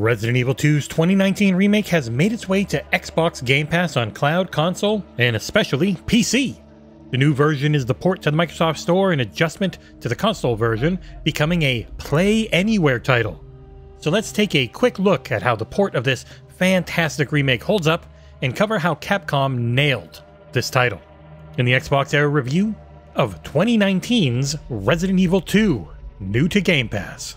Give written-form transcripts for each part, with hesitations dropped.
Resident Evil 2's 2019 remake has made its way to Xbox Game Pass on cloud, console, and especially PC. The new version is the port to the Microsoft Store and adjustment to the console version, becoming a Play Anywhere title. So let's take a quick look at how the port of this fantastic remake holds up and cover how Capcom nailed this title in the XboxEra review of 2019's Resident Evil 2, new to Game Pass.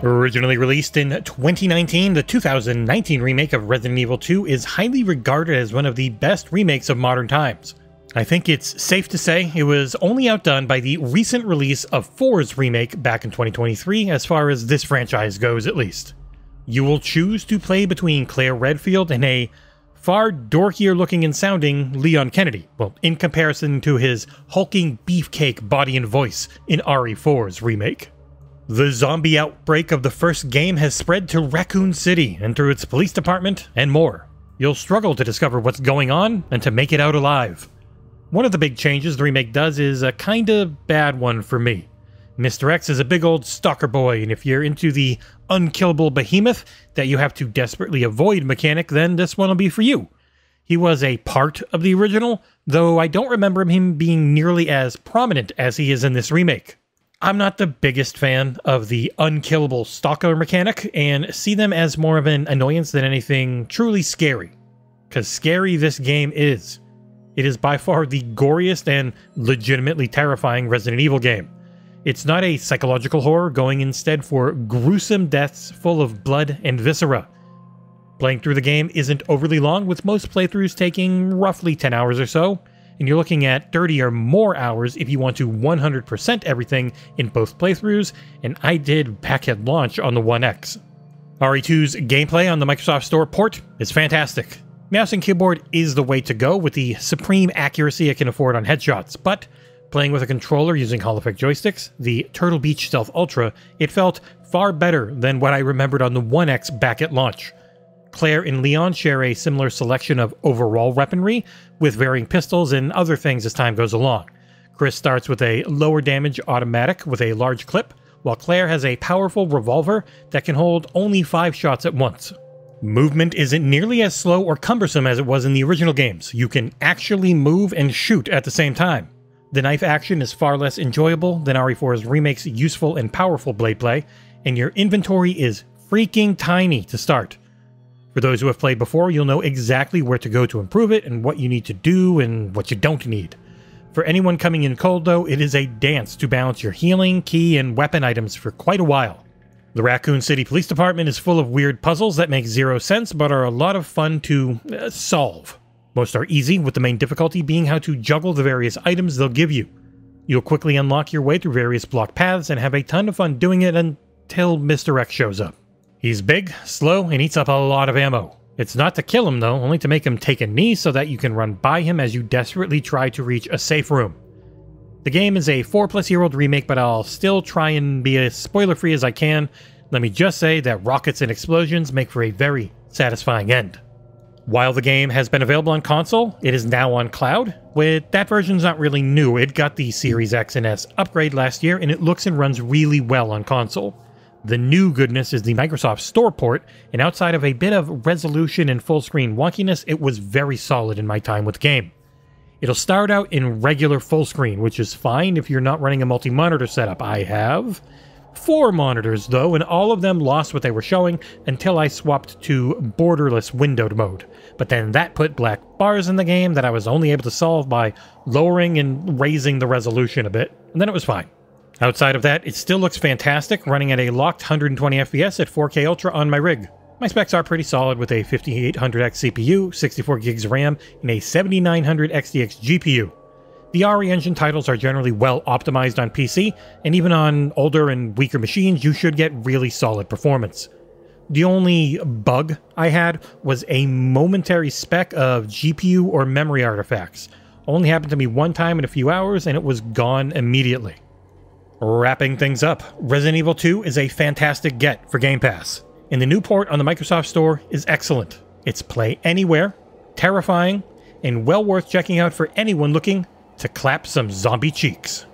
Originally released in 2019, the 2019 remake of Resident Evil 2 is highly regarded as one of the best remakes of modern times. I think it's safe to say it was only outdone by the recent release of 4's remake back in 2023, as far as this franchise goes at least. You will choose to play between Claire Redfield and a far dorkier looking and sounding Leon Kennedy, well, in comparison to his hulking beefcake body and voice in RE4's remake. The zombie outbreak of the first game has spread to Raccoon City and through its police department and more. You'll struggle to discover what's going on and to make it out alive. One of the big changes the remake does is a kinda bad one for me. Mr. X is a big old stalker boy, and if you're into the unkillable behemoth that you have to desperately avoid mechanic, then this one will be for you. He was a part of the original, though I don't remember him being nearly as prominent as he is in this remake. I'm not the biggest fan of the unkillable stalker mechanic and see them as more of an annoyance than anything truly scary. Because scary this game is. It is by far the goriest and legitimately terrifying Resident Evil game. It's not a psychological horror, going instead for gruesome deaths full of blood and viscera. Playing through the game isn't overly long, with most playthroughs taking roughly 10 hours or so. And you're looking at 30 or more hours if you want to 100% everything in both playthroughs, and I did back at launch on the One X. RE2's gameplay on the Microsoft Store port is fantastic. Mouse and keyboard is the way to go with the supreme accuracy it can afford on headshots, but playing with a controller using Hall Effect joysticks, the Turtle Beach Stealth Ultra, it felt far better than what I remembered on the One X back at launch. Claire and Leon share a similar selection of overall weaponry, with varying pistols and other things as time goes along. Chris starts with a lower damage automatic with a large clip, while Claire has a powerful revolver that can hold only 5 shots at once. Movement isn't nearly as slow or cumbersome as it was in the original games. You can actually move and shoot at the same time. The knife action is far less enjoyable than RE4's remake's useful and powerful blade play, and your inventory is freaking tiny to start. For those who have played before, you'll know exactly where to go to improve it and what you need to do and what you don't need. For anyone coming in cold though, it is a dance to balance your healing, key, and weapon items for quite a while. The Raccoon City Police Department is full of weird puzzles that make zero sense but are a lot of fun to solve. Most are easy, with the main difficulty being how to juggle the various items they'll give you. You'll quickly unlock your way through various block paths and have a ton of fun doing it until Mr. X shows up. He's big, slow, and eats up a lot of ammo. It's not to kill him though, only to make him take a knee so that you can run by him as you desperately try to reach a safe room. The game is a 4-plus-year-old remake, but I'll still try and be as spoiler-free as I can. Let me just say that rockets and explosions make for a very satisfying end. While the game has been available on console, it is now on cloud. With that version's not really new. It got the Series X and S upgrade last year, and it looks and runs really well on console. The new goodness is the Microsoft Store port, and outside of a bit of resolution and full-screen wonkiness, it was very solid in my time with the game. It'll start out in regular full screen, which is fine if you're not running a multi-monitor setup. I have 4 monitors though, and all of them lost what they were showing until I swapped to borderless windowed mode. But then that put black bars in the game that I was only able to solve by lowering and raising the resolution a bit, and then it was fine. Outside of that, it still looks fantastic, running at a locked 120 FPS at 4K Ultra on my rig. My specs are pretty solid with a 5800X CPU, 64 gigs RAM, and a 7900XTX GPU. The RE Engine titles are generally well optimized on PC, and even on older and weaker machines, you should get really solid performance. The only bug I had was a momentary speck of GPU or memory artifacts. Only happened to me one time in a few hours, and it was gone immediately. Wrapping things up, Resident Evil 2 is a fantastic get for Game Pass, and the new port on the Microsoft Store is excellent. It's play anywhere, terrifying, and well worth checking out for anyone looking to clap some zombie cheeks.